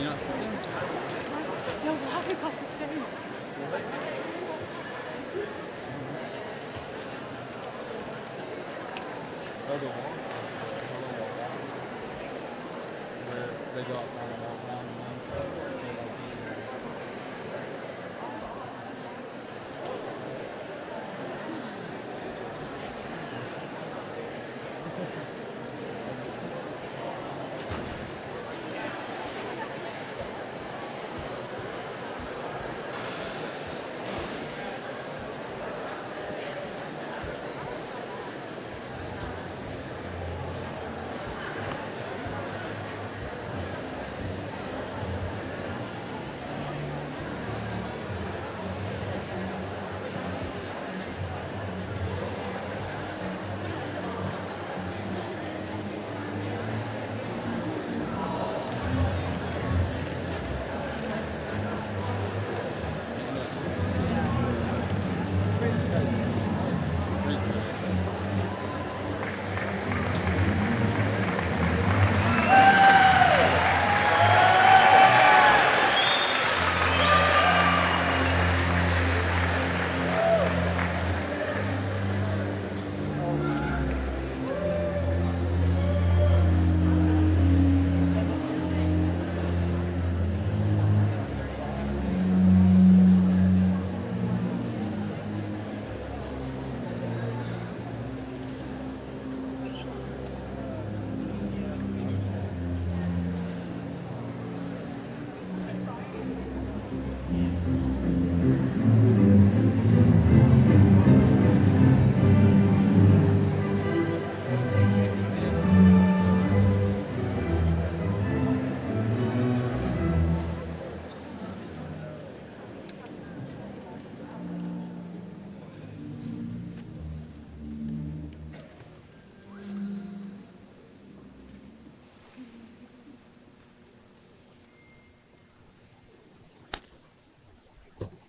not staying? No, why we got to stay? Oh, the wall? Where they go outside of downtown and then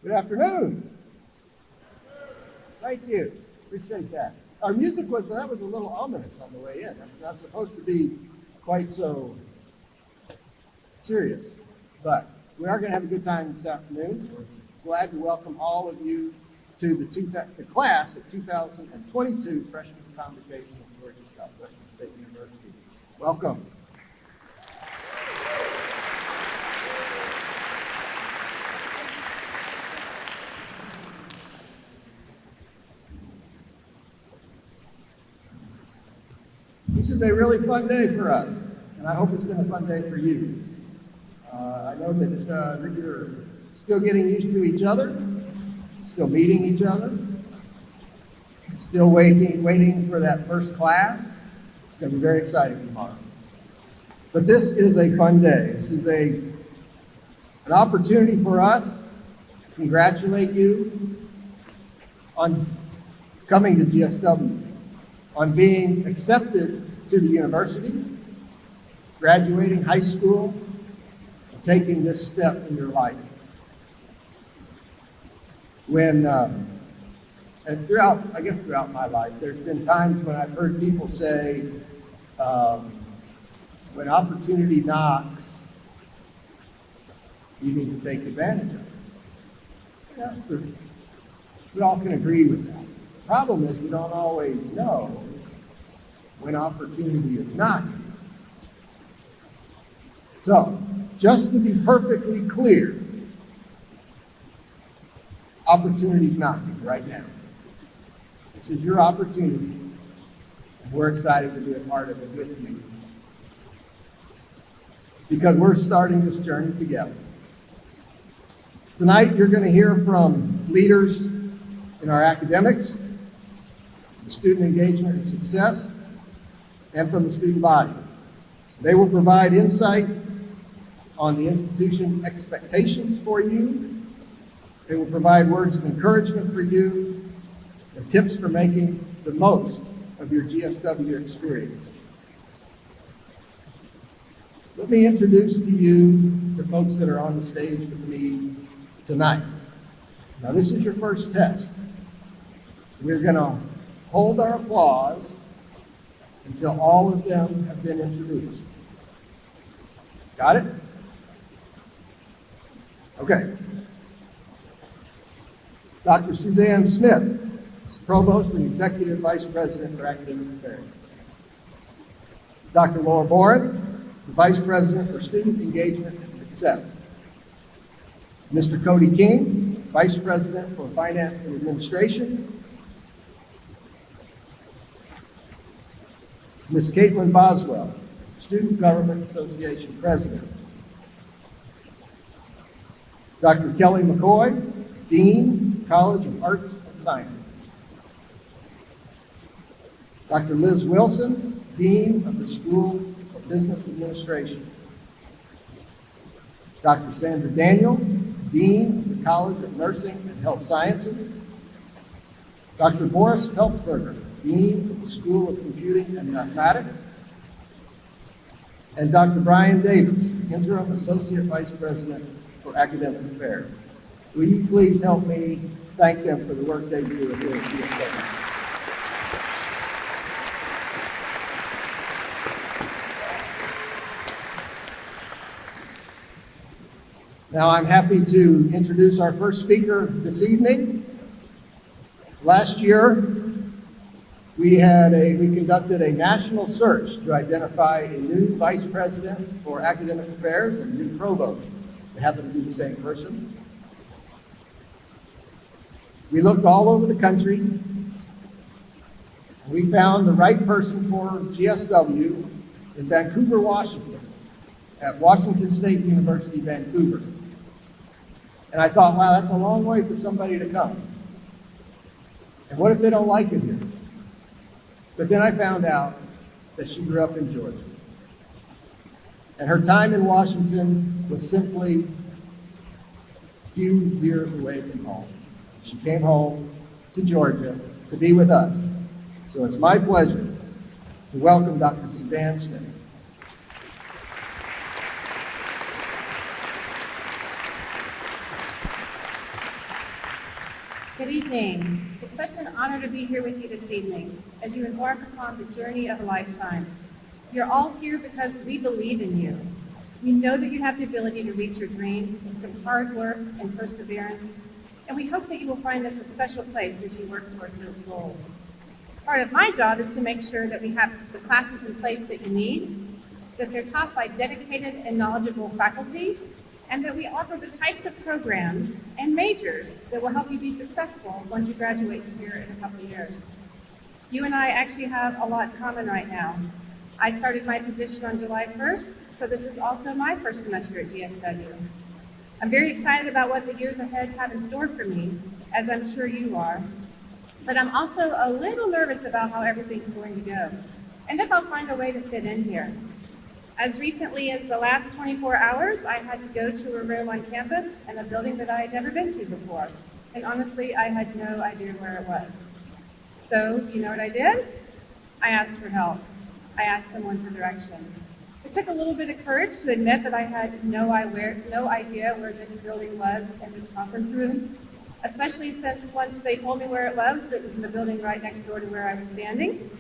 Good afternoon. Thank you. Appreciate that. Our music was a little ominous on the way in. That's not supposed to be quite so serious, but we are going to have a good time this afternoon. We're glad to welcome all of you to the class of 2022 Freshman Convocation of Georgia Southwestern State University. Welcome. This is a really fun day for us, and I hope it's been a fun day for you. I know that you're still getting used to each other, still meeting each other, still waiting for that first class. It's going to be very exciting tomorrow. But this is a fun day. This is an opportunity for us to congratulate you on coming to GSW, on being accepted to the university, graduating high school, and taking this step in your life. And throughout my life, there's been times when I've heard people say, when opportunity knocks, you need to take advantage of it. That's true. We all can agree with that. The problem is we don't always know when opportunity is knocking. So, just to be perfectly clear, opportunity is knocking right now. This is your opportunity, and we're excited to be a part of it with you. Because we're starting this journey together. Tonight, you're going to hear from leaders in our academics, student engagement and success, and from the student body. They will provide insight on the institution's expectations for you. They will provide words of encouragement for you and tips for making the most of your GSW experience. Let me introduce to you the folks that are on the stage with me tonight. Now, this is your first test. We're going to hold our applause until all of them have been introduced. Got it? Okay. Dr. Suzanne Smith, Provost and Executive Vice President for Academic Affairs. Dr. Laura Boren, the Vice President for Student Engagement and Success. Mr. Cody King, Vice President for Finance and Administration. Ms. Caitlin Boswell, Student Government Association President. Dr. Kelly McCoy, Dean, College of Arts and Sciences. Dr. Liz Wilson, Dean of the School of Business Administration. Dr. Sandra Daniel, Dean of the College of Nursing and Health Sciences. Dr. Boris Peltzberger, Dean of the School of Computing and Mathematics. And Dr. Brian Davis, Interim Associate Vice President for Academic Affairs. Will you please help me thank them for the work they do here at GSW? Now I'm happy to introduce our first speaker this evening. Last year, we conducted a national search to identify a new vice president for academic affairs and a new provost. They happen to be the same person. We looked all over the country, and we found the right person for GSW in Vancouver, Washington, at Washington State University, Vancouver. And I thought, wow, that's a long way for somebody to come. And what if they don't like it here? But then I found out that she grew up in Georgia. And her time in Washington was simply a few years away from home. She came home to Georgia to be with us. So it's my pleasure to welcome Dr. Suzanne Smith. Good evening. It's such an honor to be here with you this evening as you embark upon the journey of a lifetime. You're all here because we believe in you. We know that you have the ability to reach your dreams with some hard work and perseverance, and we hope that you will find this a special place as you work towards those goals. Part of my job is to make sure that we have the classes in place that you need, that they're taught by dedicated and knowledgeable faculty, and that we offer the types of programs and majors that will help you be successful once you graduate here in a couple of years. You and I actually have a lot in common right now. I started my position on July 1st, so this is also my first semester at GSW. I'm very excited about what the years ahead have in store for me, as I'm sure you are, but I'm also a little nervous about how everything's going to go, and if I'll find a way to fit in here. As recently as the last 24 hours, I had to go to a room on campus in a building that I had never been to before. And honestly, I had no idea where it was. So, do you know what I did? I asked for help. I asked someone for directions. It took a little bit of courage to admit that I had no idea where this building was and this conference room, especially since once they told me where it was in the building right next door to where I was standing.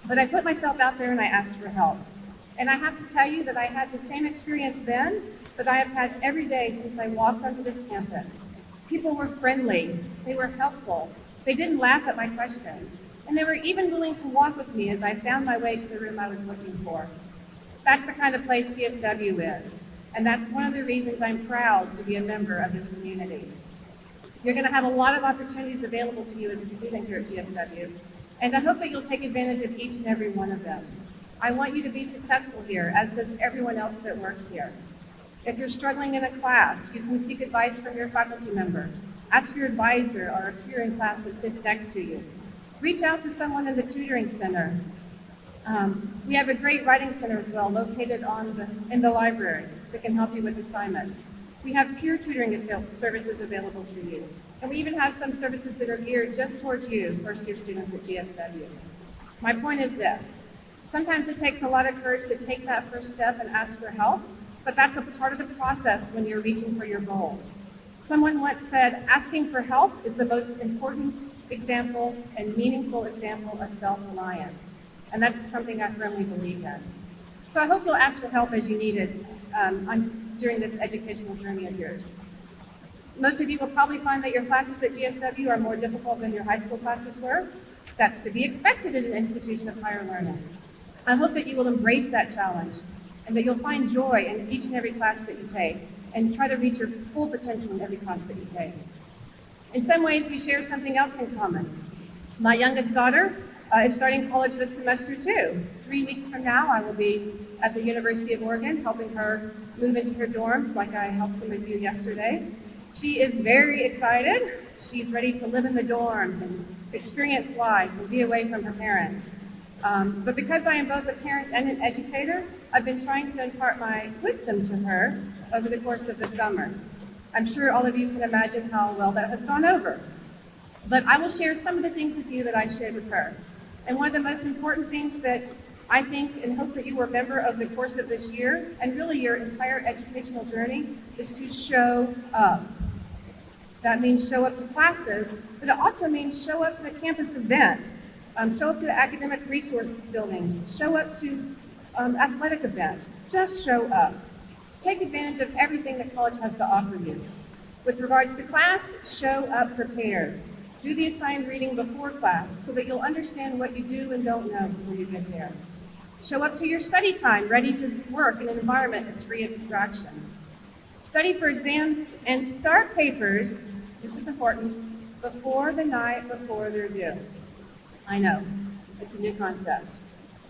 But I put myself out there and I asked for help. And I have to tell you that I had the same experience then that I have had every day since I walked onto this campus. People were friendly, they were helpful, they didn't laugh at my questions, and they were even willing to walk with me as I found my way to the room I was looking for. That's the kind of place GSW is, and that's one of the reasons I'm proud to be a member of this community. You're going to have a lot of opportunities available to you as a student here at GSW, and I hope that you'll take advantage of each and every one of them. I want you to be successful here, as does everyone else that works here. If you're struggling in a class, you can seek advice from your faculty member. Ask your advisor or a peer in class that sits next to you. Reach out to someone in the tutoring center. We have a great writing center as well, located in the library, that can help you with assignments. We have peer tutoring services available to you. And we even have some services that are geared just towards you, first-year students at GSW. My point is this. Sometimes it takes a lot of courage to take that first step and ask for help, but that's a part of the process when you're reaching for your goals. Someone once said, asking for help is the most important example and meaningful example of self-reliance. And that's something I firmly believe in. So I hope you'll ask for help as you need it during this educational journey of yours. Most of you will probably find that your classes at GSW are more difficult than your high school classes were. That's to be expected in an institution of higher learning. I hope that you will embrace that challenge and that you'll find joy in each and every class that you take and try to reach your full potential in every class that you take. In some ways, we share something else in common. My youngest daughter is starting college this semester too. 3 weeks from now, I will be at the University of Oregon helping her move into her dorms like I helped some of you yesterday. She is very excited. She's ready to live in the dorms and experience life and be away from her parents. But because I am both a parent and an educator, I've been trying to impart my wisdom to her over the course of the summer. I'm sure all of you can imagine how well that has gone over. But I will share some of the things with you that I shared with her. And one of the most important things that I think and hope that you remember over the course of this year, and really your entire educational journey, is to show up. That means show up to classes, but it also means show up to campus events, show up to academic resource buildings, show up to athletic events. Just show up. Take advantage of everything that college has to offer you. With regards to class, show up prepared. Do the assigned reading before class so that you'll understand what you do and don't know before you get there. Show up to your study time, ready to work in an environment that's free of distraction. Study for exams and start papers, this is important, before the night before they're due. I know, it's a new concept.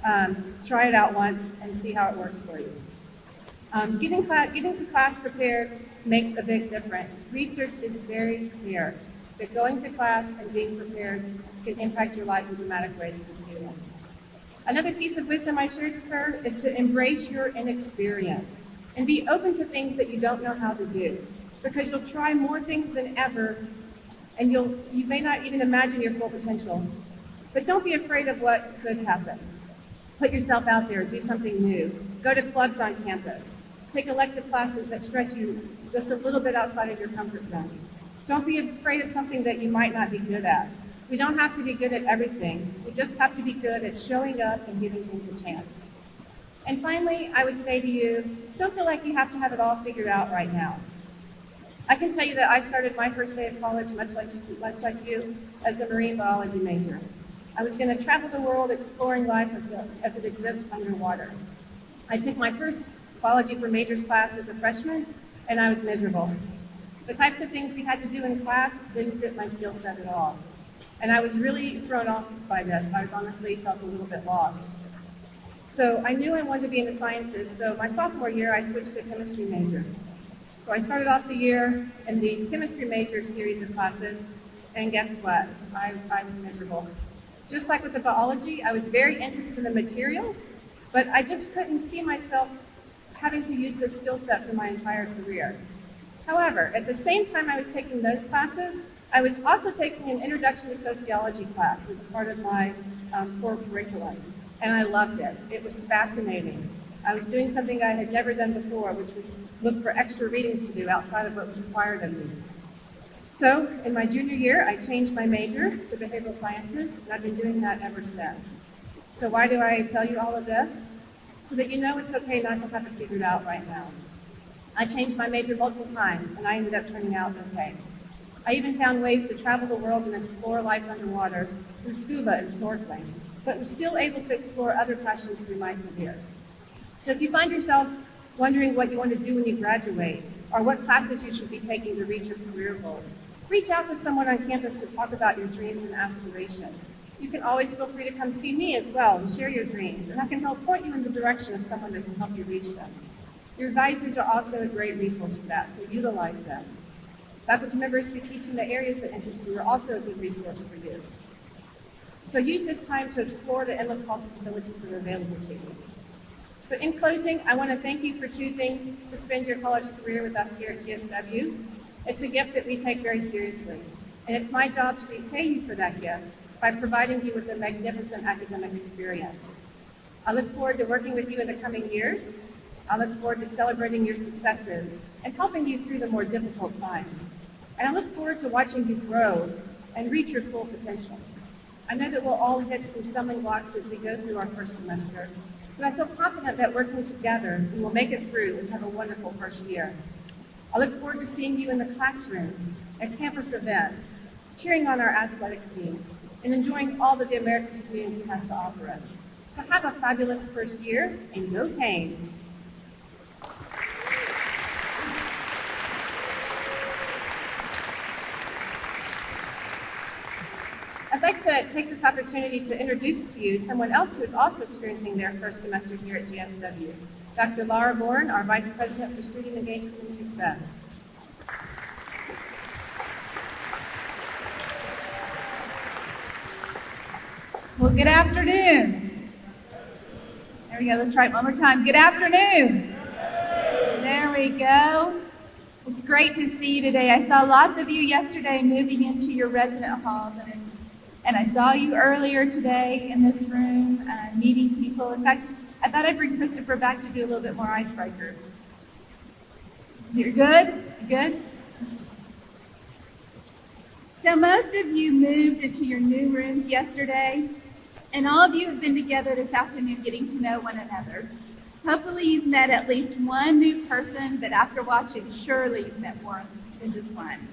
Try it out once and see how it works for you. Getting to class prepared makes a big difference. Research is very clear that going to class and being prepared can impact your life in dramatic ways as a student. Another piece of wisdom I shared with her is to embrace your inexperience and be open to things that you don't know how to do, because you'll try more things than ever and you may not even imagine your full potential. But don't be afraid of what could happen. Put yourself out there, do something new. Go to clubs on campus. Take elective classes that stretch you just a little bit outside of your comfort zone. Don't be afraid of something that you might not be good at. We don't have to be good at everything. We just have to be good at showing up and giving things a chance. And finally, I would say to you, don't feel like you have to have it all figured out right now. I can tell you that I started my first day of college, much like you, as a marine biology major. I was going to travel the world exploring life as it exists underwater. I took my first biology for majors class as a freshman, and I was miserable. The types of things we had to do in class didn't fit my skill set at all. And I was really thrown off by this. I was honestly felt a little bit lost. So I knew I wanted to be in the sciences, so my sophomore year I switched to a chemistry major. So I started off the year in the chemistry major series of classes, and guess what? I was miserable. Just like with the biology, I was very interested in the materials, but I just couldn't see myself having to use this skill set for my entire career. However, at the same time I was taking those classes, I was also taking an introduction to sociology class as part of my core curriculum, and I loved it. It was fascinating. I was doing something I had never done before, which was look for extra readings to do outside of what was required of me. So in my junior year, I changed my major to behavioral sciences, and I've been doing that ever since. So why do I tell you all of this? So that you know it's okay not to have it figured out right now. I changed my major multiple times, and I ended up turning out okay. I even found ways to travel the world and explore life underwater through scuba and snorkeling, but was still able to explore other passions through my career. So if you find yourself wondering what you want to do when you graduate, or what classes you should be taking to reach your career goals, reach out to someone on campus to talk about your dreams and aspirations. You can always feel free to come see me as well and share your dreams, and I can help point you in the direction of someone that can help you reach them. Your advisors are also a great resource for that, so utilize them. Faculty members who teach in the areas that interest you are also a good resource for you. So use this time to explore the endless possibilities that are available to you. So in closing, I want to thank you for choosing to spend your college career with us here at GSW. It's a gift that we take very seriously, and it's my job to repay you for that gift by providing you with a magnificent academic experience. I look forward to working with you in the coming years. I look forward to celebrating your successes and helping you through the more difficult times. And I look forward to watching you grow and reach your full potential. I know that we'll all hit some stumbling blocks as we go through our first semester, but I feel confident that working together, we will make it through and have a wonderful first year. I look forward to seeing you in the classroom, at campus events, cheering on our athletic teams, and enjoying all that the American community has to offer us. So have a fabulous first year, and go Canes! I'd like to take this opportunity to introduce to you someone else who is also experiencing their first semester here at GSW. Dr. Laura Bourne, our Vice President for Student Engagement and Success. Well, good afternoon. There we go. Let's try it one more time. Good afternoon. There we go. It's great to see you today. I saw lots of you yesterday moving into your resident halls, and I saw you earlier today in this room meeting people. In fact, I thought I'd bring Christopher back to do a little bit more icebreakers. You're good? Good? So most of you moved into your new rooms yesterday, and all of you have been together this afternoon getting to know one another. Hopefully you've met at least one new person, but after watching, surely you've met more than just one.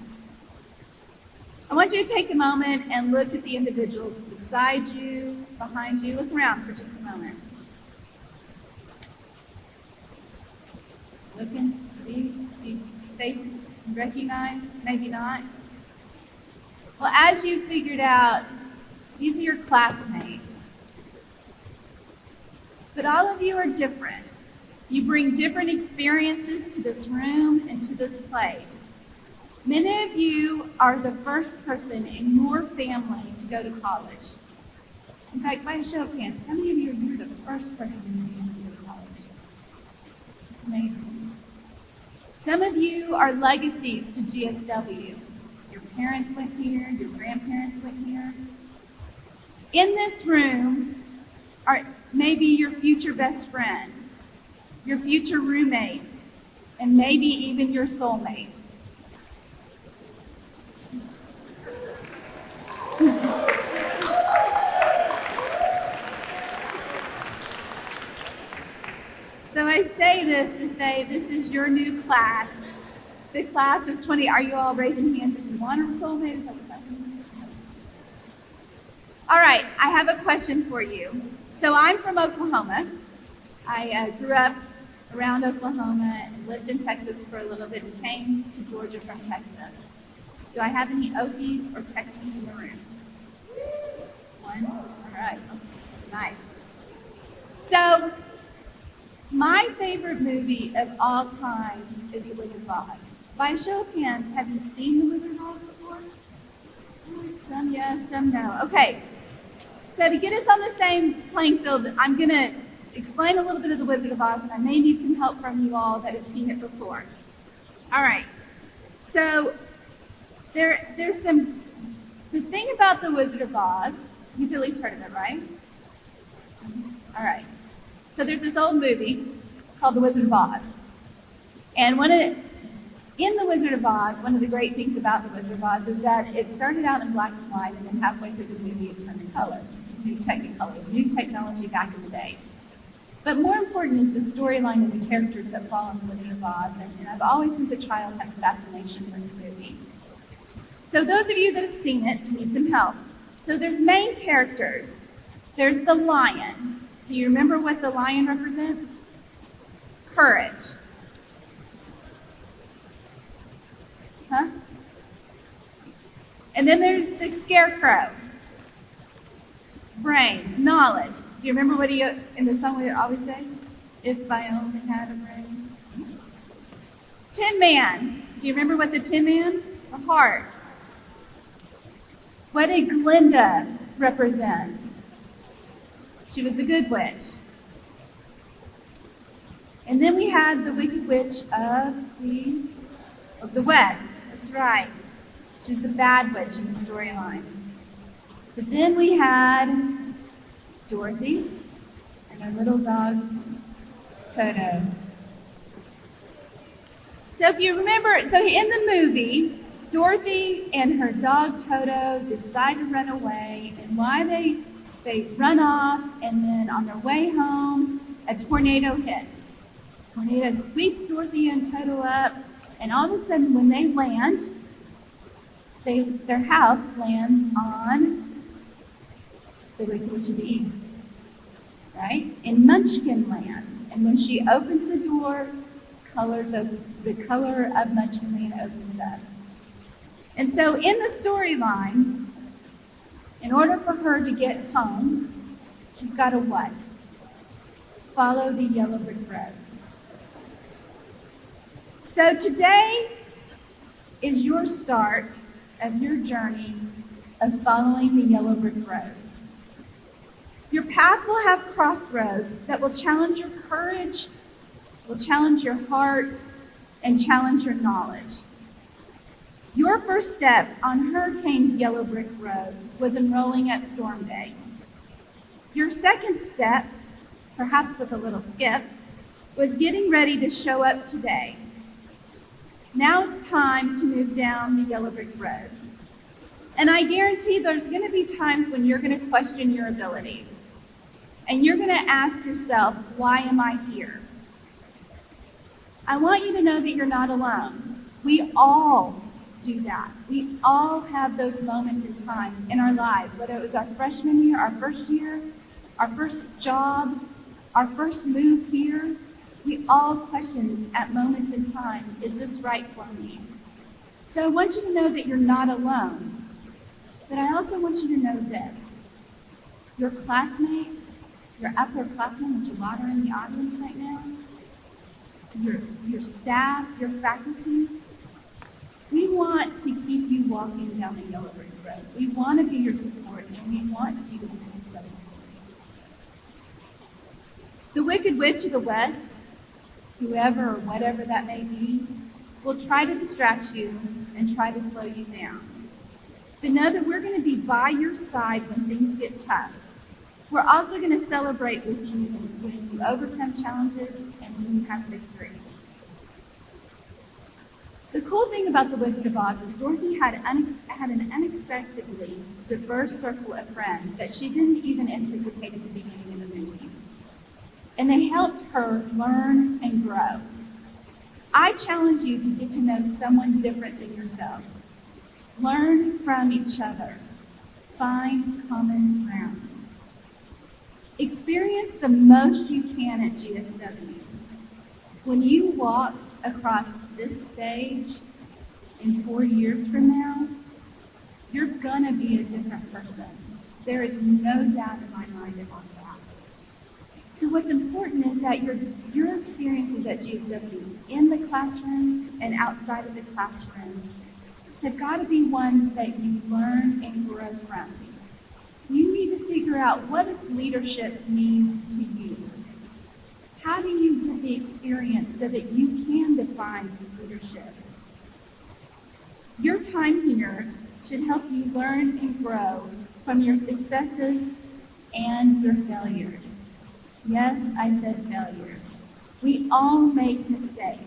I want you to take a moment and look at the individuals beside you, behind you. Look around for just a moment. Looking, see faces you recognize, maybe not. Well, as you figured out, these are your classmates. But all of you are different. You bring different experiences to this room and to this place. Many of you are the first person in your family to go to college. In fact, by a show of hands, how many of you are the first person in your family to go to college? It's amazing. Some of you are legacies to GSW. Your parents went here, your grandparents went here. In this room are maybe your future best friend, your future roommate, and maybe even your soulmate. So I say this to say this is your new class, the class of 20. Are you all raising hands if you want a soulmate? Is that what's happening? All right, I have a question for you. So I'm from Oklahoma. I grew up around Oklahoma and lived in Texas for a little bit and came to Georgia from Texas. Do I have any Okies or Texans in the room? One? All right. Nice. So, my favorite movie of all time is The Wizard of Oz. By a show of hands, have you seen The Wizard of Oz before? Some yes, some no. Okay. So to get us on the same playing field, I'm going to explain a little bit of The Wizard of Oz, and I may need some help from you all that have seen it before. All right. So there's the thing about The Wizard of Oz, you've at least heard of it, right? All right. So there's this old movie called The Wizard of Oz. And in The Wizard of Oz, one of the great things about The Wizard of Oz is that it started out in black and white, and then halfway through the movie it turned to color. New technicolors, new technology back in the day. But more important is the storyline and the characters that follow in The Wizard of Oz, and I've always since a child had a fascination with the movie. So those of you that have seen it need some help. So there's main characters. There's the lion. Do you remember what the lion represents? Courage. Huh? And then there's the scarecrow. Brains, knowledge. Do you remember what in the song we always say? If I only had a brain. Tin Man. Do you remember what the Tin Man? The heart. What did Glinda represent? She was the good witch. And then we had the Wicked Witch of the West. That's right. She was the bad witch in the storyline. But then we had Dorothy and her little dog, Toto. So if you remember, so in the movie, Dorothy and her dog Toto decide to run away, and why they run off, and then on their way home, a tornado hits. Tornado sweeps Dorothy and Toto up, And all of a sudden, when they land, their house lands on the Wicked Witch of the East, right? In Munchkin Land. And when she opens the door, the color of Munchkin Land opens up. And so in the storyline, in order for her to get home, she's got to what? Follow the yellow brick road. So today is your start of your journey of following the yellow brick road. Your path will have crossroads that will challenge your courage, will challenge your heart, and challenge your knowledge. Your first step on Hurricane's yellow brick road was enrolling at Storm Day. Your second step, perhaps with a little skip, was getting ready to show up today. Now it's time to move down the yellow brick road. And I guarantee there's going to be times when you're going to question your abilities. And you're going to ask yourself, why am I here? I want you to know that you're not alone. We all do that. We all have those moments and times in our lives, whether it was our freshman year, our first job, our first move here. We all question at moments in time, is this right for me? So I want you to know that you're not alone. But I also want you to know this. Your classmates, your upperclassmen, which a lot are in the audience right now, your staff, your faculty, we want to keep you walking down the yellow brick road. We want to be your support, and we want you to be successful. The Wicked Witch of the West, whoever or whatever that may be, will try to distract you and try to slow you down. But know that we're going to be by your side when things get tough. We're also going to celebrate with you when you overcome challenges and when you have victories. The cool thing about the Wizard of Oz is Dorothy had an unexpectedly diverse circle of friends that she didn't even anticipate at the beginning of the movie. And they helped her learn and grow. I challenge you to get to know someone different than yourselves. Learn from each other. Find common ground. Experience the most you can at GSW. When you walk across this stage in 4 years from now, you're going to be a different person. There is no doubt in my mind about that. So what's important is that your experiences at GSW, in the classroom and outside of the classroom, have got to be ones that you learn and grow from. You need to figure out, what does leadership mean to you? How do you get the experience so that you can define leadership? Your time here should help you learn and grow from your successes and your failures. Yes, I said failures. We all make mistakes.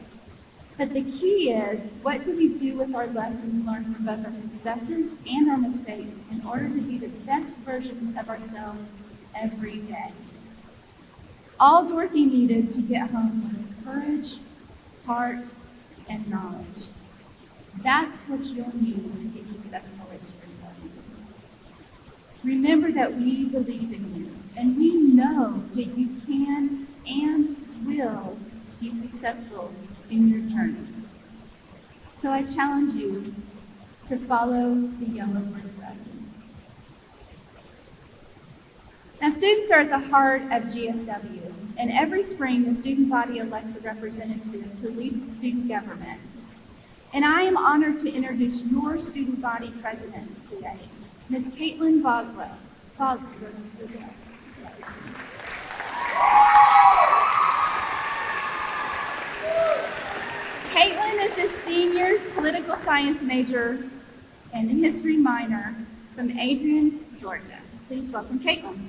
But the key is, what do we do with our lessons learned from both our successes and our mistakes in order to be the best versions of ourselves every day? All Dorothy needed to get home was courage, heart, and knowledge. That's what you'll need to be successful at GSW. Remember that we believe in you, and we know that you can and will be successful in your journey. So I challenge you to follow the yellow brick road. Now, students are at the heart of GSW, and every spring the student body elects a representative to lead the student government. And I am honored to introduce your student body president today, Ms. Caitlin Boswell. Caitlin is a senior political science major and a history minor from Adrian, Georgia. Please welcome Caitlin.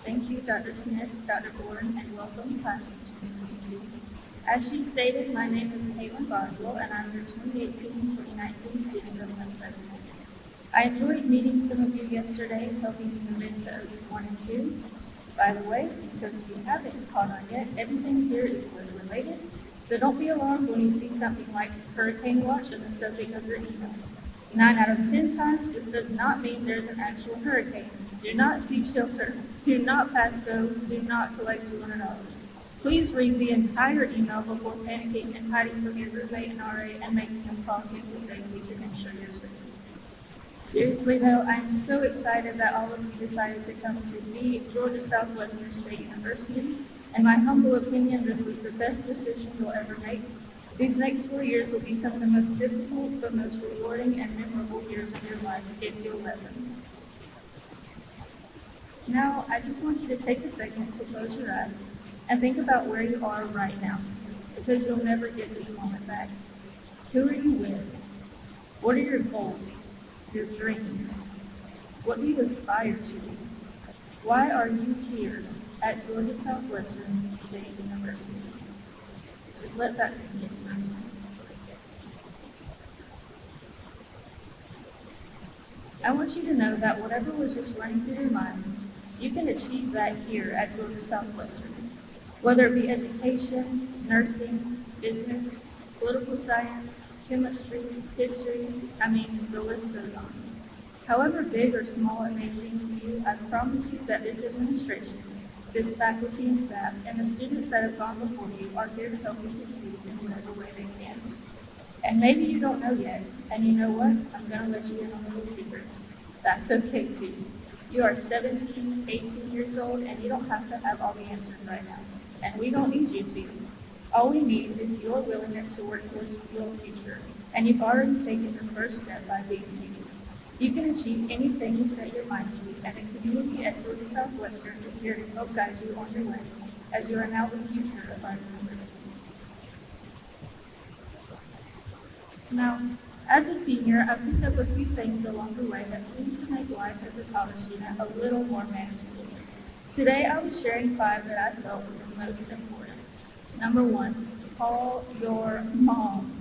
Thank you, Dr. Smith, Dr. Bourne, and welcome class of 2022. As she stated, my name is Caitlin Boswell, and I'm your 2018-2019 student government president. I enjoyed meeting some of you yesterday, helping you move into Oaks 1 and 2. By the way, because you haven't caught on yet, everything here is weather related, so don't be alarmed when you see something like hurricane watch in the subject of your emails. 9 out of 10 times, this does not mean there's an actual hurricane. Do not seek shelter. Do not pass go. Do not collect $200. Please read the entire email before panicking and hiding from your roommate and RA and making them call campus safely to ensure you're safe. Seriously though, I am so excited that all of you decided to come to me, Georgia Southwestern State University. In my humble opinion, this was the best decision you'll ever make. These next 4 years will be some of the most difficult but most rewarding and memorable years of your life if you'll let them. Now, I just want you to take a second to close your eyes and think about where you are right now, because you'll never get this moment back. Who are you with? What are your goals, your dreams? What do you aspire to? Why are you here at Georgia Southwestern State University? Just let that sink in for a minute. I want you to know that whatever was just running through your mind, you can achieve that here at Georgia Southwestern. Whether it be education, nursing, business, political science, chemistry, history, the list goes on. However big or small it may seem to you, I promise you that this administration, this faculty and staff, and the students that have gone before you are here to help you succeed in whatever way they can. And maybe you don't know yet, and you know what? I'm going to let you in on a little secret. That's okay too. You are 17, 18 years old, and you don't have to have all the answers right now. And we don't need you to. All we need is your willingness to work towards your future, and you've already taken your first step by being you. You can achieve anything you set your mind to, and the community at Georgia Southwestern is here to help guide you on your way, as you are now the future of our university. Now, as a senior, I've picked up a few things along the way that seem to make life as a college student a little more manageable. Today, I was sharing 5 that I felt were the most important. Number 1, call your mom.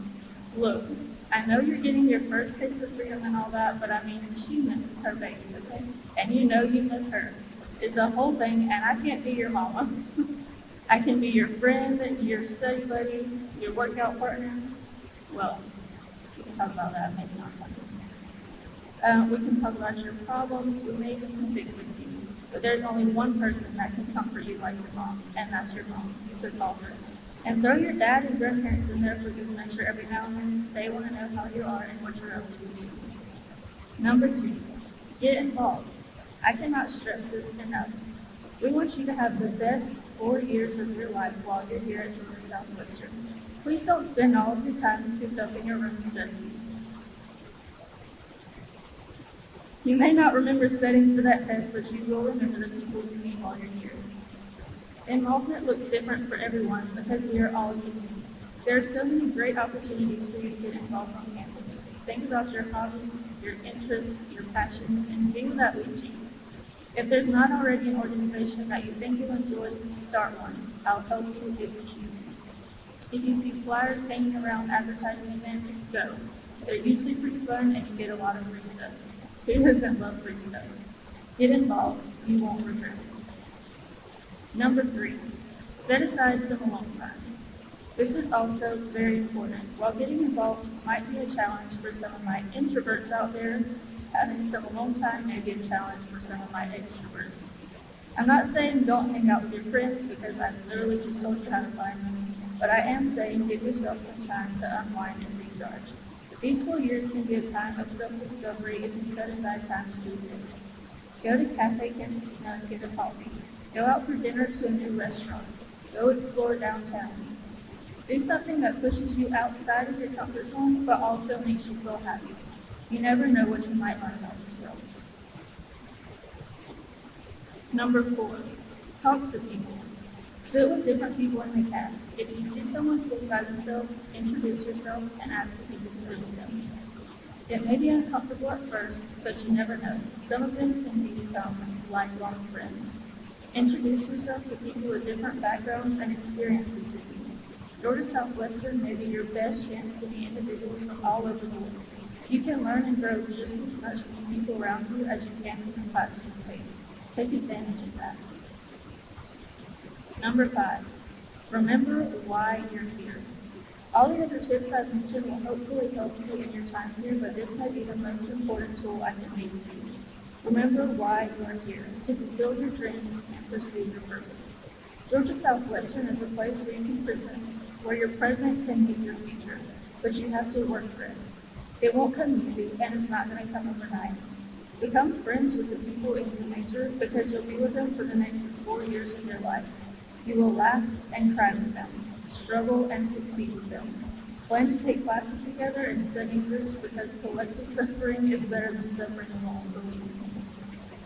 Look, I know you're getting your first taste of freedom and all that, but she misses her baby, okay? And you know you miss her. It's a whole thing, and I can't be your mama. I can be your friend, your study buddy, your workout partner. Well, we can talk about that, maybe not. We can talk about your problems, we may even fix it for you. But there's only one person that can comfort you like your mom, and that's your mom, so call her. And throw your dad and grandparents in there for good measure every now and then. They want to know how you are and what you're up to too. Number 2, get involved. I cannot stress this enough. We want you to have the best 4 years of your life while you're here at Georgia Southwestern. Please don't spend all of your time cooped up in your room studying. You may not remember studying for that test, but you will remember the people you meet while you're here. Involvement looks different for everyone because we are all unique. There are so many great opportunities for you to get involved on campus. Think about your hobbies, your interests, your passions, and see where that leads you. If there's not already an organization that you think you'll enjoy, start one. I'll help you, it's easy. If you see flyers hanging around advertising events, go. They're usually pretty fun and you get a lot of free stuff. Who doesn't love free stuff? Get involved, you won't regret it. Number 3, set aside some alone time. This is also very important. While getting involved might be a challenge for some of my introverts out there, having some alone time may be a challenge for some of my extroverts. I'm not saying don't hang out with your friends because I've literally just told you how to find them, but I am saying give yourself some time to unwind and recharge. These 4 years can be a time of self-discovery if you set aside time to do this. Go to Cafe Cantina and get a coffee. Go out for dinner to a new restaurant. Go explore downtown. Do something that pushes you outside of your comfort zone, but also makes you feel happy. You never know what you might learn about yourself. Number 4, talk to people. Sit with different people in the cab. If you see someone sitting by themselves, introduce yourself and ask if you can sit with them. It may be uncomfortable at first, but you never know. Some of them can become lifelong friends. Introduce yourself to people with different backgrounds and experiences than you. Georgia Southwestern may be your best chance to meet individuals from all over the world. You can learn and grow just as much from the people around you as you can from the class you take. Take advantage of that. Number 5, remember why you're here. All the other tips I've mentioned will hopefully help you in your time here, but this may be the most important tool I can leave with you. Remember why you are here, to fulfill your dreams and pursue your purpose. Georgia Southwestern is a place where you can present, where your present can meet your future, but you have to work for it. It won't come easy, and it's not going to come overnight. Become friends with the people in your major because you'll be with them for the next 4 years of your life. You will laugh and cry with them, struggle and succeed with them. Plan to take classes together and study in groups because collective suffering is better than suffering alone, believe me.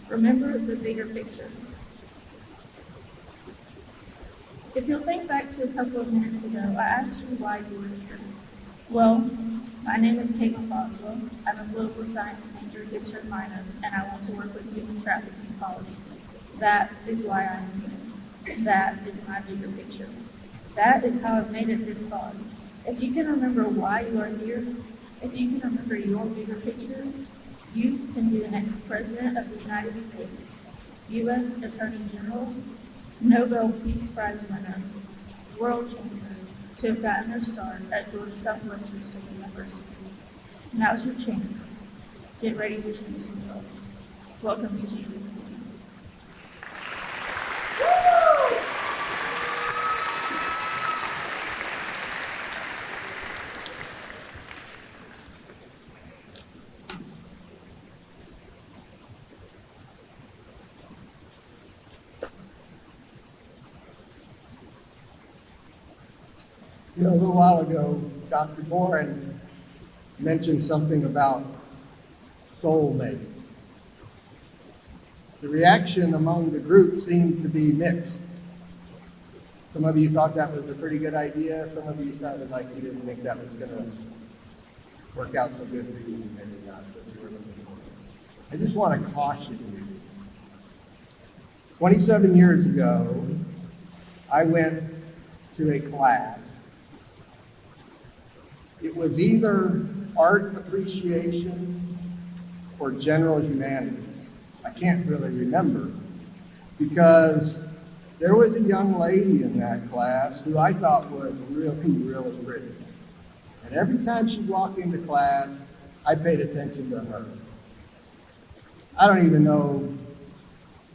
Remember the bigger picture. If you'll think back to a couple of minutes ago, I asked you why you were here. Well, my name is Caitlin Boswell. I'm a political science major, history minor, and I want to work with human trafficking policy. That is why I'm here. That is my bigger picture. That is how I've made it this far. If you can remember why you are here, if you can remember your bigger picture, you can be the next President of the United States, U.S. Attorney General, Nobel Peace Prize winner, world champion, to have gotten their start at Georgia Southwestern State University. Now's your chance. Get ready to change the world. Welcome to GSW. You know, a little while ago, Dr. Boren mentioned something about soulmates. The reaction among the group seemed to be mixed. Some of you thought that was a pretty good idea. Some of you sounded like you didn't think that was going to work out so good for you, maybe not what you were looking for. I just want to caution you. 27 years ago, I went to a class. It was either art appreciation or general humanities. I can't really remember because there was a young lady in that class who I thought was really, really pretty. And every time she'd walk into class, I paid attention to her. I don't even know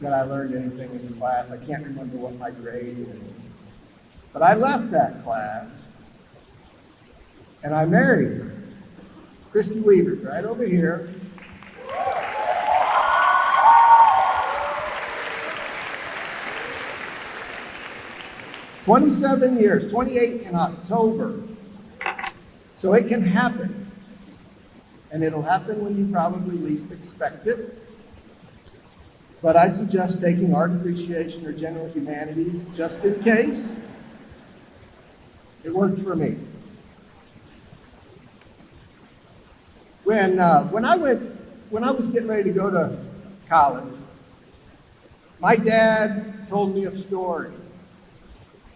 that I learned anything in the class. I can't remember what my grade is. But I left that class and I married her. Christy Weaver, right over here. "27 years, 28 in October." So it can happen. And it'll happen when you probably least expect it. But I suggest taking art appreciation or general humanities just in case. It worked for me. When I was getting ready to go to college, my dad told me a story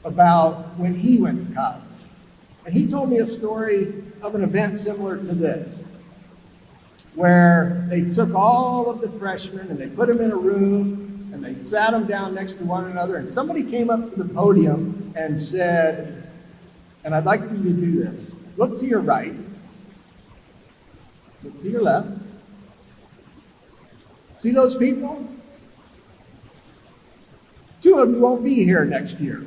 about when he went to college. And he told me a story of an event similar to this, where they took all of the freshmen and they put them in a room and they sat them down next to one another, and somebody came up to the podium and said, and I'd like for you to do this, look to your right, look to your left. See those people? 2 of you won't be here next year.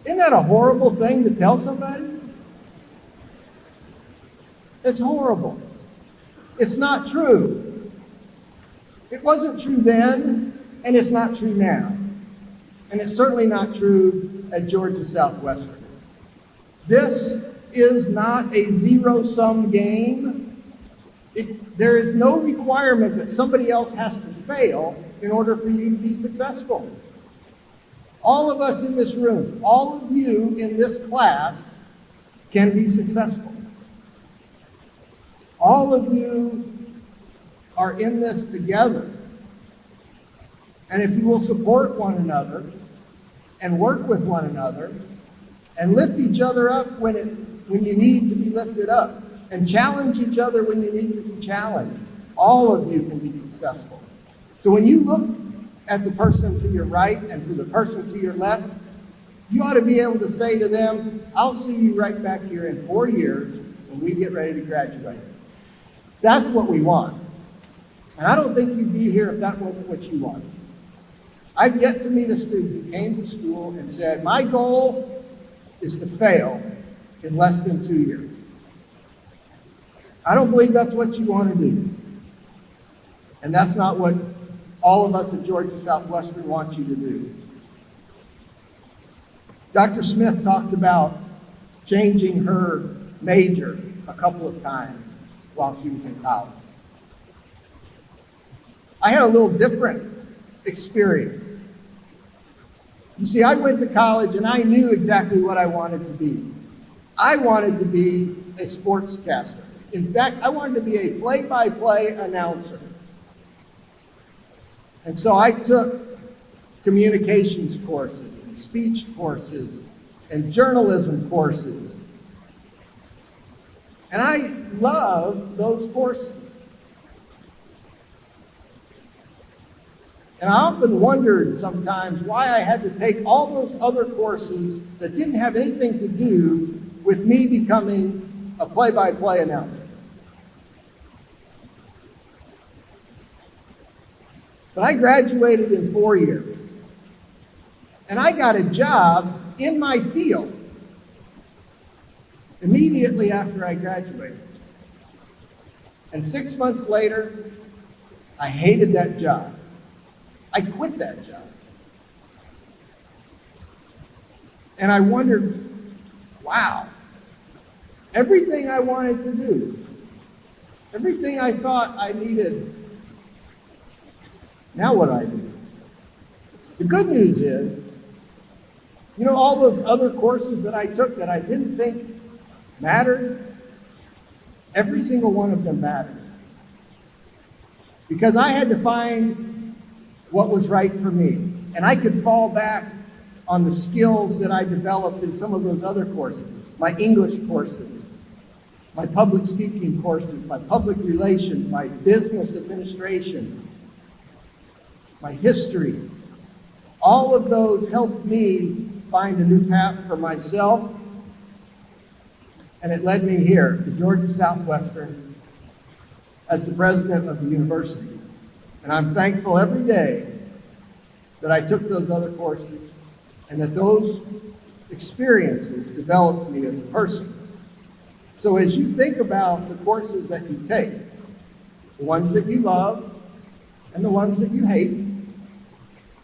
Isn't that a horrible thing to tell somebody? It's horrible. It's not true. It wasn't true then, and it's not true now. And it's certainly not true at Georgia Southwestern. This is not a zero-sum game. There is no requirement that somebody else has to fail in order for you to be successful. All of us in this room, all of you in this class can be successful. All of you are in this together. And if you will support one another and work with one another and lift each other up when you need to be lifted up and challenge each other when you need to be challenged, all of you can be successful. So when you look at the person to your right and to the person to your left, you ought to be able to say to them, I'll see you right back here in 4 years when we get ready to graduate. That's what we want. And I don't think you'd be here if that wasn't what you wanted. I've yet to meet a student who came to school and said, my goal is to fail in less than 2 years. I don't believe that's what you want to do. And that's not what all of us at Georgia Southwestern want you to do. Dr. Smith talked about changing her major a couple of times while she was in college. I had a little different experience. You see, I went to college and I knew exactly what I wanted to be. I wanted to be a sportscaster. In fact, I wanted to be a play-by-play announcer. And so I took communications courses and speech courses and journalism courses. And I loved those courses. And I often wondered sometimes why I had to take all those other courses that didn't have anything to do with me becoming a play-by-play announcer. But I graduated in 4 years. And I got a job in my field immediately after I graduated. And 6 months later, I hated that job. I quit that job. And I wondered, wow, everything I wanted to do, everything I thought I needed, now what do I do? The good news is, you know, all those other courses that I took that I didn't think mattered, every single one of them mattered. Because I had to find what was right for me. And I could fall back on the skills that I developed in some of those other courses, my English courses, my public speaking courses, my public relations, my business administration, my history. All of those helped me find a new path for myself, and it led me here to Georgia Southwestern as the president of the university. And I'm thankful every day that I took those other courses and that those experiences developed me as a person. So as you think about the courses that you take, the ones that you love and the ones that you hate,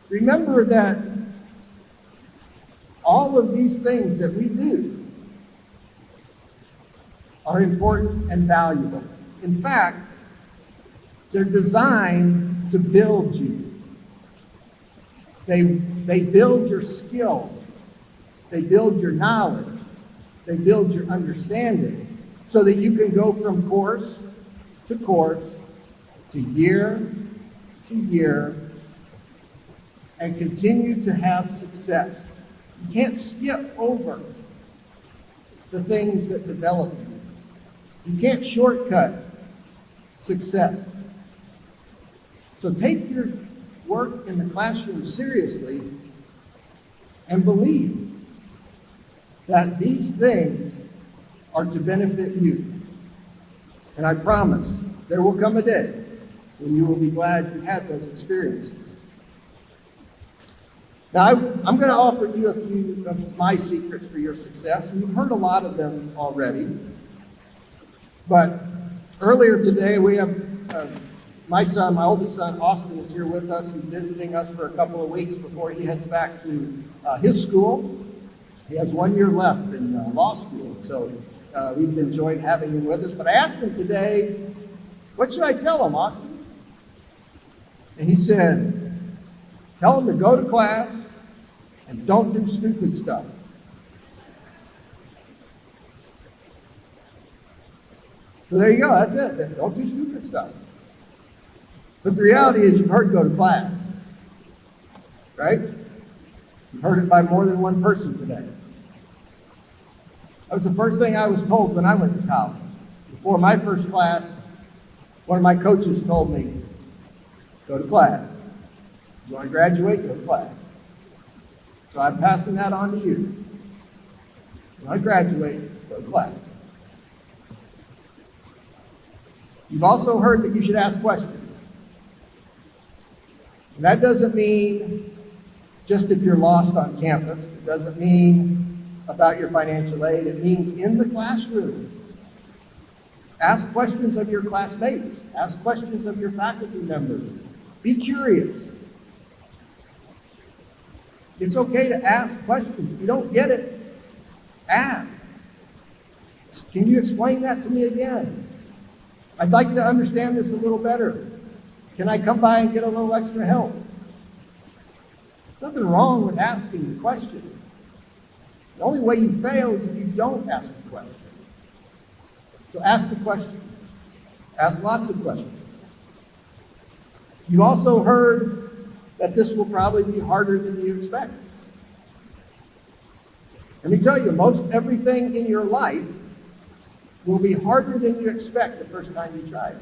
remember that all of these things that we do are important and valuable. In fact, they're designed to build you. They build your skills. They build your knowledge. They build your understanding so that you can go from course to year and continue to have success. You can't skip over the things that develop you. You can't shortcut success. So take your work in the classroom seriously and believe that these things are to benefit you. And I promise there will come a day when you will be glad you had those experiences. Now, I'm going to offer you a few of my secrets for your success. You've heard a lot of them already. But earlier today, we have my oldest son, Austin, is here with us. He's visiting us for a couple of weeks before he heads back to his school. He has 1 year left in law school, so we've enjoyed having him with us. But I asked him today, what should I tell him, Austin? And he said, tell him to go to class and don't do stupid stuff. So there you go, that's it. Don't do stupid stuff. But the reality is you've heard go to class, right? You've heard it by more than one person today. That was the first thing I was told when I went to college. Before my first class, one of my coaches told me, go to class. You want to graduate, go to class. So I'm passing that on to you. You want to graduate, go to class. You've also heard that you should ask questions. And that doesn't mean just if you're lost on campus. It doesn't mean about your financial aid. It means in the classroom. Ask questions of your classmates. Ask questions of your faculty members. Be curious. It's okay to ask questions. If you don't get it, ask. Can you explain that to me again? I'd like to understand this a little better. Can I come by and get a little extra help? Nothing wrong with asking the question. The only way you fail is if you don't ask the question. So ask the question. Ask lots of questions. You also heard that this will probably be harder than you expect. Let me tell you, most everything in your life will be harder than you expect the first time you try it.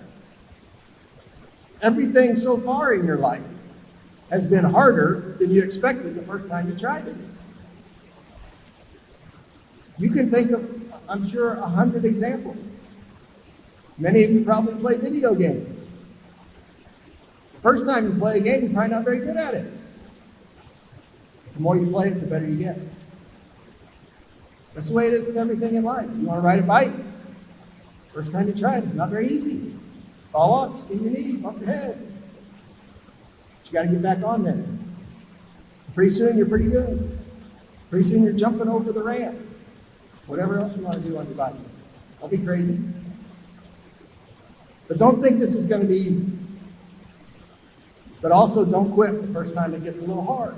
Everything so far in your life has been harder than you expected the first time you tried it. You can think of, I'm sure, 100 examples. Many of you probably play video games. The first time you play a game, you're probably not very good at it. The more you play it, the better you get. That's the way it is with everything in life. You want to ride a bike? First time you try it, it's not very easy. Fall off, skin your knee, bump your head. But you got to get back on there. Pretty soon you're pretty good. Pretty soon you're jumping over the ramp. Whatever else you want to do on your bike. Don't be crazy. But don't think this is going to be easy. But also don't quit the first time it gets a little hard.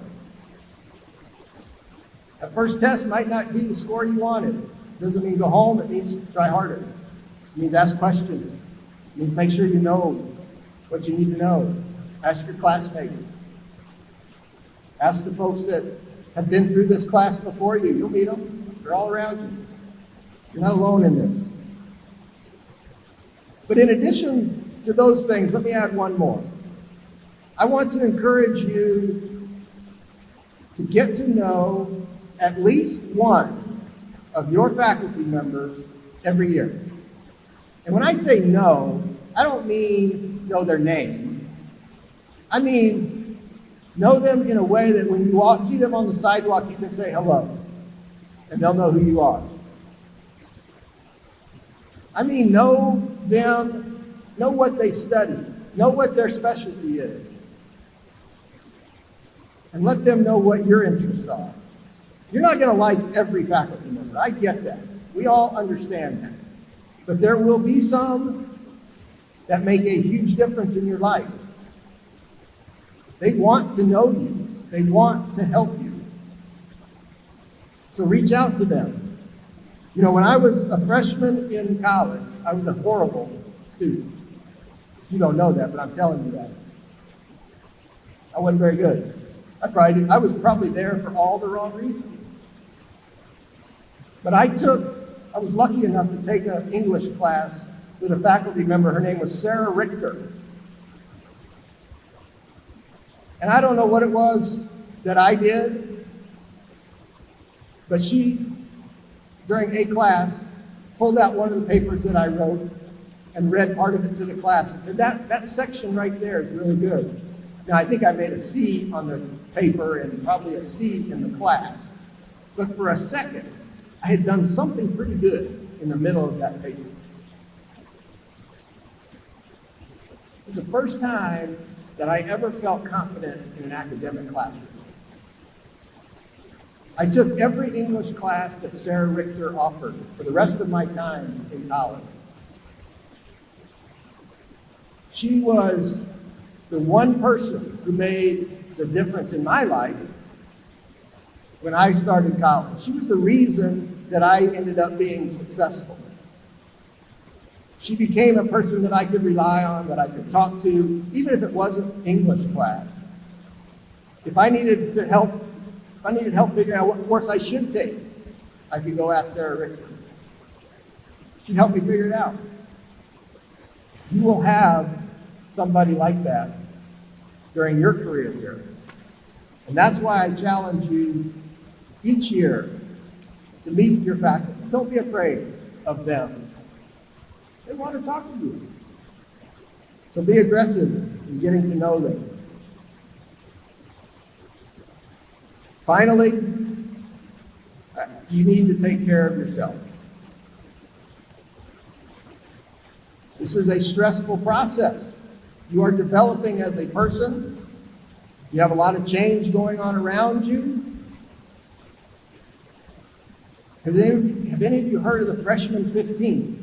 That first test might not be the score you wanted. Doesn't mean go home, it means try harder. It means ask questions. It means make sure you know what you need to know. Ask your classmates. Ask the folks that have been through this class before you. You'll meet them. They're all around you. You're not alone in this. But in addition to those things, let me add one more. I want to encourage you to get to know at least one of your faculty members every year. And when I say know, I don't mean know their name. I mean know them in a way that when you see them on the sidewalk, you can say hello, and they'll know who you are. I mean know them, know what they study, know what their specialty is, and let them know what your interests are. You're not going to like every faculty member. I get that. We all understand that. But there will be some that make a huge difference in your life. They want to know you. They want to help you. So reach out to them. You know, when I was a freshman in college, I was a horrible student. You don't know that, but I'm telling you that. I wasn't very good. I was probably there for all the wrong reasons. But I was lucky enough to take an English class with a faculty member. Her name was Sarah Richter. And I don't know what it was that I did, but she, during a class, pulled out one of the papers that I wrote and read part of it to the class and said, that section right there is really good. Now, I think I made a C on the paper and probably a C in the class. But for a second, I had done something pretty good in the middle of that paper. It was the first time that I ever felt confident in an academic classroom. I took every English class that Sarah Richter offered for the rest of my time in college. She was the one person who made the difference in my life when I started college. She was the reason that I ended up being successful. She became a person that I could rely on, that I could talk to, even if it wasn't English class. If I needed help figuring out what course I should take, I could go ask Sarah Richter. She'd help me figure it out. You will have somebody like that during your career here. And that's why I challenge you each year to meet your faculty. Don't be afraid of them. They want to talk to you. So be aggressive in getting to know them. Finally, you need to take care of yourself. This is a stressful process. You are developing as a person. You have a lot of change going on around you. Have any of you heard of the Freshman 15?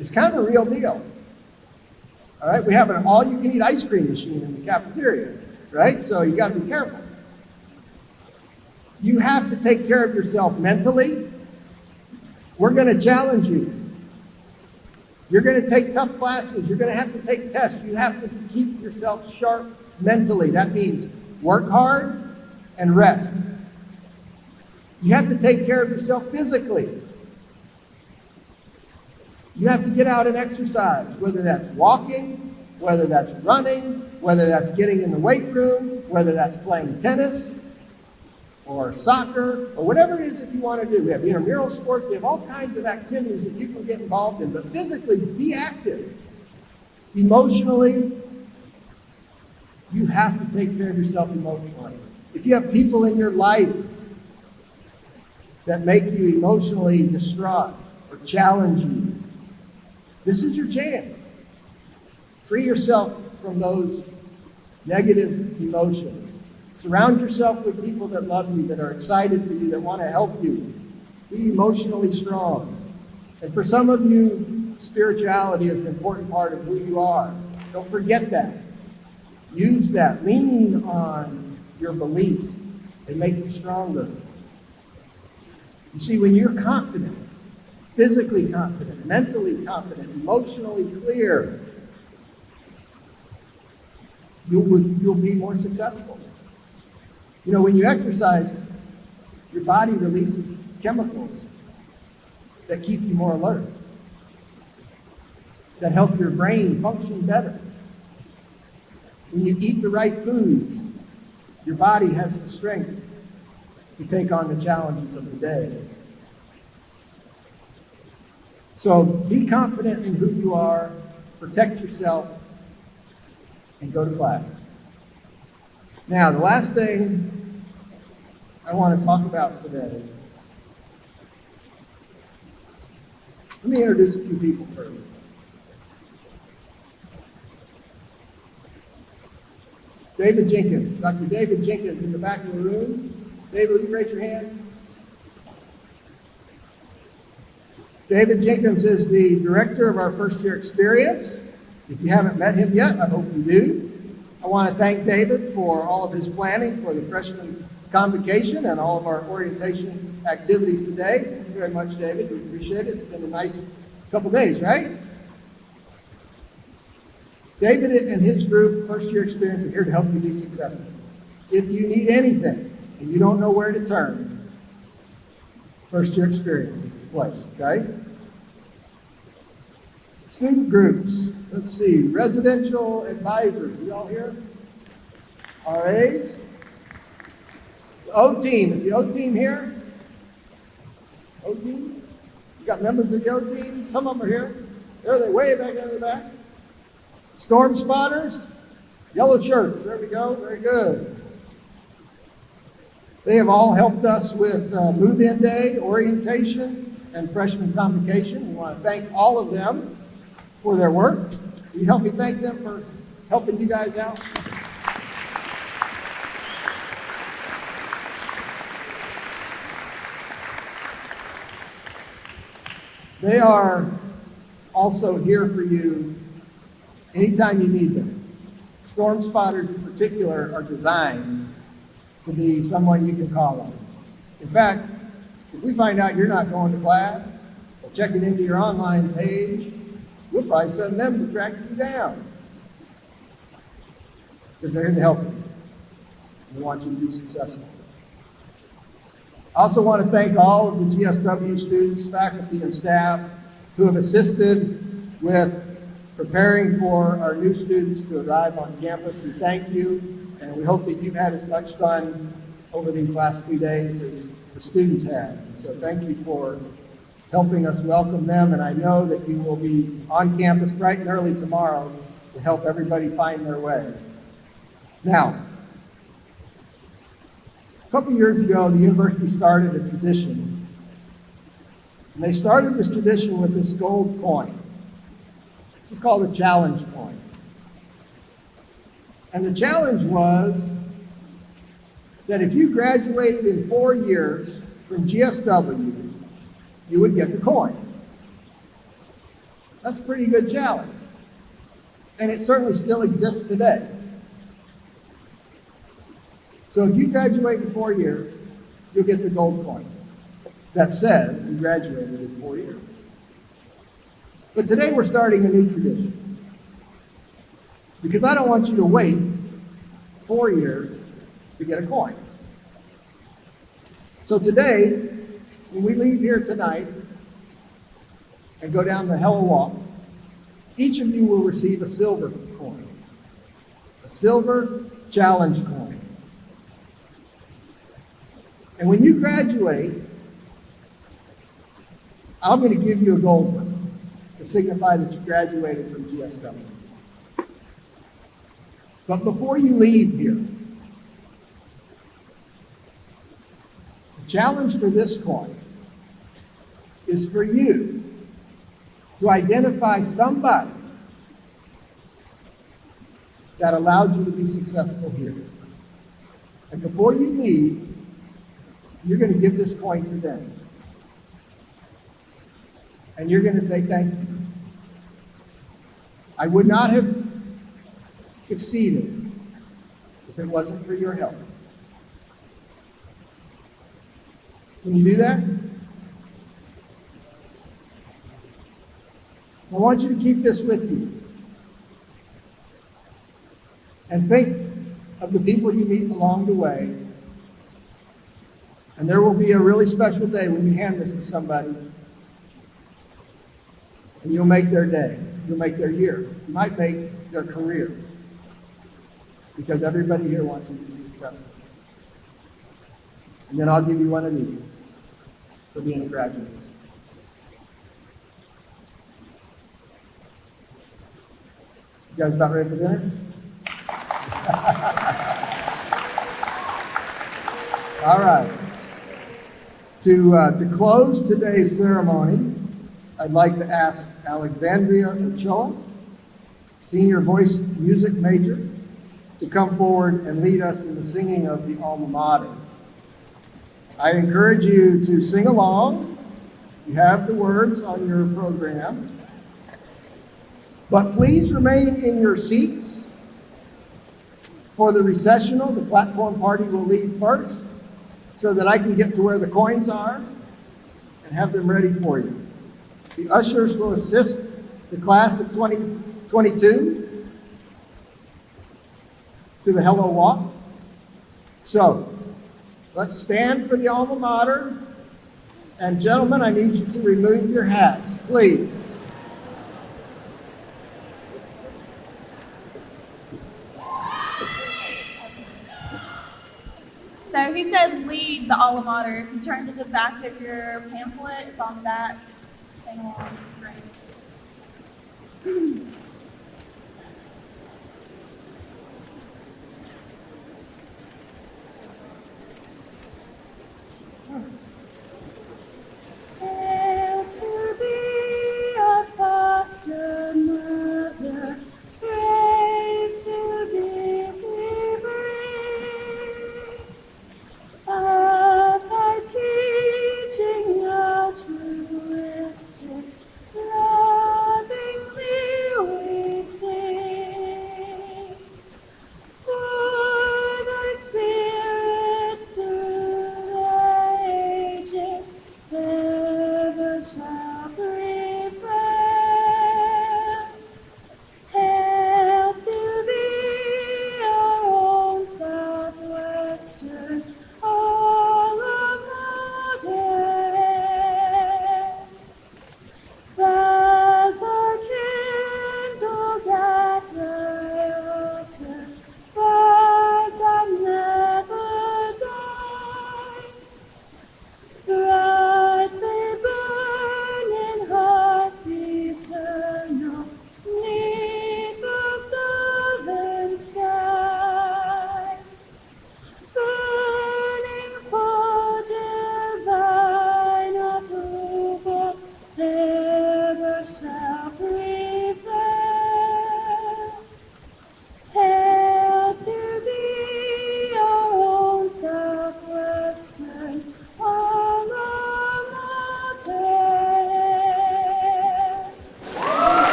It's kind of a real deal. All right, we have an all-you-can-eat ice cream machine in the cafeteria, right? So you got to be careful. You have to take care of yourself mentally. We're going to challenge you. You're going to take tough classes. You're going to have to take tests. You have to keep yourself sharp mentally. That means work hard and rest. You have to take care of yourself physically. You have to get out and exercise, whether that's walking, whether that's running, whether that's getting in the weight room, whether that's playing tennis or soccer or whatever it is that you want to do. We have intramural sports. We have all kinds of activities that you can get involved in, but physically be active. Emotionally, you have to take care of yourself emotionally. If you have people in your life that make you emotionally distraught or challenge you, this is your chance. Free yourself from those negative emotions. Surround yourself with people that love you, that are excited for you, that want to help you. Be emotionally strong. And for some of you, spirituality is an important part of who you are. Don't forget that. Use that. Lean on your beliefs. They make you stronger. You see, when you're confident, physically confident, mentally confident, emotionally clear, you'll be more successful. You know, when you exercise, your body releases chemicals that keep you more alert, that help your brain function better. When you eat the right foods, your body has the strength to take on the challenges of the day. So be confident in who you are, protect yourself, and go to class. Now, the last thing I want to talk about today, let me introduce a few people first. David Jenkins, Dr. David Jenkins in the back of the room. David, will you raise your hand? David Jenkins is the director of our first year experience. If you haven't met him yet, I hope you do. I want to thank David for all of his planning for the Freshman Convocation and all of our orientation activities today. Thank you very much, David. We appreciate it. It's been a nice couple days, right? David and his group, first year experience, are here to help you be successful. If you need anything and you don't know where to turn, first year experience is the place, okay? Student groups, let's see, residential advisors, you all here? RAs? The O team, is the O team here? O team? You got members of the O team? Some of them are here. There they way back there in the back. Storm spotters, yellow shirts, there we go, very good. They have all helped us with move-in day, orientation, and Freshman Convocation. We want to thank all of them for their work. Will you help me thank them for helping you guys out? They are also here for you anytime you need them. Storm spotters in particular are designed to be someone you can call on. In fact, if we find out you're not going to class or checking into your online page, we'll probably send them to track you down because they're here to help you. We want you to be successful. I also want to thank all of the GSW students, faculty, and staff who have assisted with preparing for our new students to arrive on campus. We thank you, and we hope that you've had as much fun over these last 2 days as the students have. So thank you for helping us welcome them, and I know that you will be on campus bright and early tomorrow to help everybody find their way. Now, a couple years ago, the university started a tradition, and they started this tradition with this gold coin. This is called a challenge coin. And the challenge was that if you graduated in 4 years from GSW, you would get the coin. That's a pretty good challenge. And it certainly still exists today. So if you graduate in 4 years, you'll get the gold coin that says you graduated in 4 years. But today we're starting a new tradition. Because I don't want you to wait 4 years to get a coin. So today, when we leave here tonight and go down the Hello Walk, each of you will receive a silver coin, a silver challenge coin. And when you graduate, I'm going to give you a gold one to signify that you graduated from GSW. But before you leave here, the challenge for this coin is for you to identify somebody that allowed you to be successful here. And before you leave, you're going to give this coin to them. And you're going to say, thank you. I would not have succeeded if it wasn't for your help. Can you do that? I want you to keep this with you. And think of the people you meet along the way. And there will be a really special day when you hand this to somebody. And you'll make their day. You'll make their year. You might make their career. Because everybody here wants you to be successful. And then I'll give you one of these for being a graduate. You guys about ready for dinner? All right. To close today's ceremony, I'd like to ask Alexandria Ochoa, senior voice music major, to come forward and lead us in the singing of the alma mater. I encourage you to sing along. You have the words on your program. But please remain in your seats. For the recessional, the platform party will leave first so that I can get to where the coins are and have them ready for you. The ushers will assist the class of 2022 to the Hello Walk. So, let's stand for the alma mater. And gentlemen, I need you to remove your hats, please. So he said lead the alma mater. If you turn to the back of your pamphlet, it's on the back. Sing along, it's right.